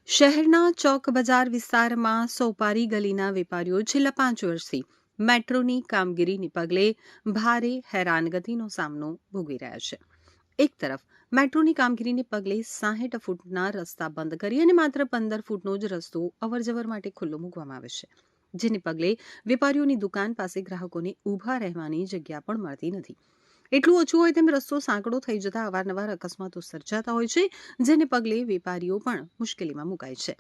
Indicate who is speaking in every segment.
Speaker 1: શહેરના ચોક બજાર વિસ્તારમાં સોપારી ગલીના વેપારીઓ છેલ્લા 5 વર્ષથી મેટ્રોની કામગીરીને પગલે ભારે હેરાનગતિનો સામનો ભોગવી રહ્યા છે। એક તરફ મેટ્રોની કામગીરીને પગલે 60 ફૂટના રસ્તા બંધ કરી અને માત્ર 15 ફૂટનો જ રસ્તો અવરજવર માટે ખુલ્લો મૂકવામાં આવે છે, જેને પગલે વેપારીઓની દુકાન પાસે ગ્રાહકોને ઊભા રહેવાની જગ્યા પણ મળતી નથી। એટલું ઓછું હોય તેમ રસ્તો સાંકડો થઈ જતા અવારનવાર અકસ્માતો સર્જાતા હોય છે, જેને પગલે વેપારીઓ પણ મુશ્કેલીમાં મુકાય છે।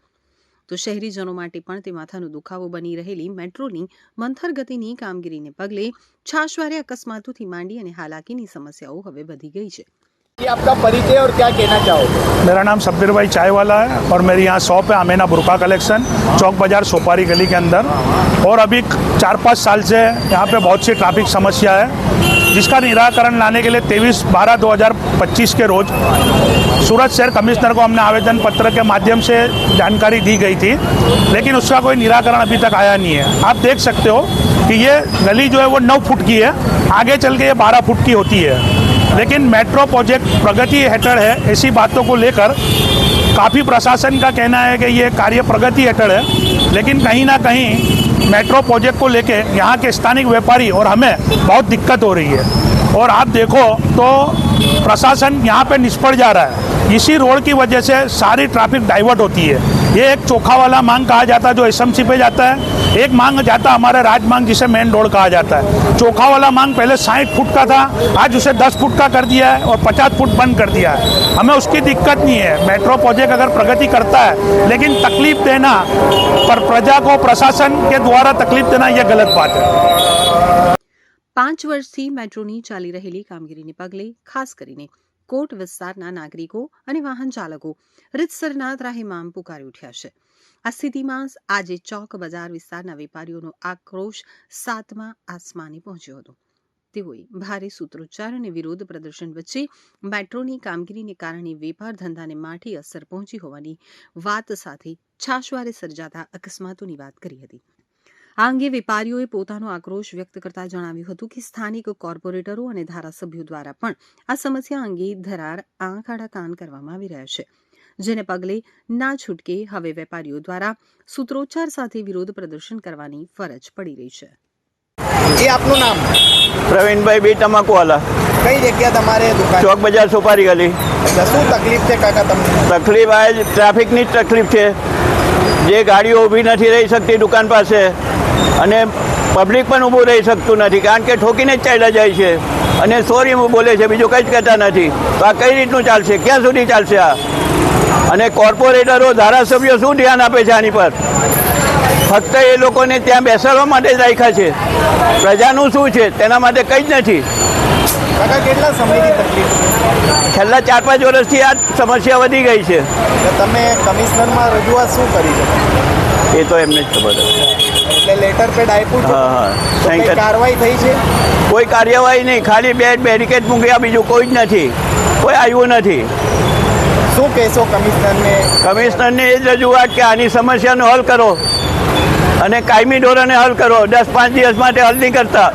Speaker 1: તો શહેરીજનો માટે પણ તે માથાનો દુખાવો બની રહેલી મેટ્રોની મંથર ગતિની કામગીરીને પગલે છાશવારે અકસ્માતોથી માંડી અને હાલાકીની સમસ્યાઓ હવે વધી ગઈ છે।
Speaker 2: आपका परिचय और क्या कहना चाहोगे?
Speaker 3: मेरा नाम सब्बीर भाई चाय वाला है और मेरी यहाँ शॉप है अमेना बुरका कलेक्शन, चौक बाजार सोपारी गली के अंदर। और अभी 4-5 साल से यहाँ पे बहुत सी ट्रैफिक समस्या है, जिसका निराकरण लाने के लिए 23/12/2025 के रोज सूरत शहर कमिश्नर को हमने आवेदन पत्र के माध्यम से जानकारी दी गई थी, लेकिन उसका कोई निराकरण अभी तक आया नहीं है। आप देख सकते हो कि ये गली जो है वो 9 फुट की है, आगे चल के ये 12 फुट की होती है। लेकिन मेट्रो प्रोजेक्ट प्रगति हेठड़ है, ऐसी बातों को लेकर काफ़ी प्रशासन का कहना है कि ये कार्य प्रगति हेठड़ है, लेकिन कहीं ना कहीं मेट्रो प्रोजेक्ट को लेके यहाँ के स्थानिक व्यापारी और हमें बहुत दिक्कत हो रही है। और आप देखो तो प्रशासन यहाँ पे निष्फल जा रहा है। इसी रोड की वजह से सारी ट्रैफिक डाइवर्ट होती है। ये एक चोखा वाला मांग कहा जाता है जो एसएमसी पे जाता है, एक मांग जाता है हमारे राजमांग जिसे मेन रोड कहा जाता है। चोखा वाला मांग पहले 60 फुट का था, आज उसे 10 फुट का कर दिया है और 50 फुट बंद कर दिया है। हमें उसकी दिक्कत नहीं है। मेट्रो प्रोजेक्ट अगर प्रगति करता है, लेकिन तकलीफ देना पर प्रजा को प्रशासन के द्वारा तकलीफ देना यह गलत बात है।
Speaker 1: 5 વર્ષથી મેટ્રોની ચાલી રહેલી કામગીરીને પગલે ખાસ કરીને કોટ વિસ્તારના નાગરિકો અને વાહન ચાલકો રીતસરના ત્રાહિમામ પુકારી ઉઠ્યા છે। આ સ્થિતિમાં આજે ચોક બજાર વિસ્તારના વેપારીઓનો આક્રોશ 7મા આસમાને પહોંચ્યો હતો। તેઓએ ભારે સૂત્રોચ્ચાર અને વિરોધ પ્રદર્શન વચ્ચે મેટ્રોની કામગીરીને કારણે વેપાર ધંધાને માઠી અસર પહોંચી હોવાની વાત સાથે છાશવારે સર્જાતા અકસ્માતોની વાત કરી હતી। આ અંગે વેપારીઓએ પોતાનો આક્રોશ વ્યક્ત કરતા જણાવ્યું હતું કે સ્થાનિક કોર્પોરેટરો અને ધારાસભ્યો દ્વારા પણ આ સમસ્યા અંગે ધરાર આંખ આડા કાન કરવામાં આવી રહ્યા છે, જેને પગલે ના છૂટકે હવે વેપારીઓ દ્વારા સૂત્રોચ્ચાર સાથે વિરોધ પ્રદર્શન કરવાની ફરજ પડી રહી છે।
Speaker 2: ये आपનું નામ?
Speaker 4: પ્રવીણભાઈ બી તમાકુવાલા,
Speaker 2: કઈ જગ્યા તમારે દુકાન?
Speaker 4: ચોક બજાર સોપારી ગલી।
Speaker 2: अच्छा, શું તકલીફ છે કાકા તમને?
Speaker 4: તકલીફ આ જ ટ્રાફિકની જ તકલીફ છે। જે ગાડીઓ ઊભી નથી રહી શકતી દુકાન પાસે અને પબ્લિક પણ ઊભું રહી શકતું નથી, કારણ કે ઠોકીને જ ચાલ્યા જાય છે અને સોરી બોલે છે, બીજું કંઈ જ કહેતા નથી। તો આ કઈ રીતનું ચાલશે? ક્યાં સુધી ચાલશે આ? અને કોર્પોરેટરો ધારાસભ્યો શું ધ્યાન આપે છે આની પર? ફક્ત એ લોકોને ત્યાં બેસાડવા માટે જ રાખ્યા છે, પ્રજાનું શું છે તેના માટે કંઈ જ નથી।
Speaker 2: કાકા કેટલા સમયની તકલીફ છે?
Speaker 4: છેલ્લા 4-5 વર્ષથી આ સમસ્યા વધી ગઈ છે।
Speaker 2: તો તમે કમિશનરમાં રજૂઆત શું કરી છે?
Speaker 4: એ તો એમને જ ખબર છે।
Speaker 2: એટલે લેટર પેડ આપ્યું છે?
Speaker 4: હા હા,
Speaker 2: તો કંઈ કાર્યવાહી થઈ છે?
Speaker 4: કોઈ કાર્યવાહી નહીં, ખાલી બેરિકેડ મૂક્યા, બીજું કોઈ જ નથી, કોઈ આવ્યું નથી।
Speaker 2: શું કહેશો કમિશનરને?
Speaker 4: કમિશનરને એ જ રજૂઆત કે આની સમસ્યાનો હલ કરો અને કાયમી ધોરણે હલ કરો। 10-5 દિવસ માટે હલ નહીં કરતા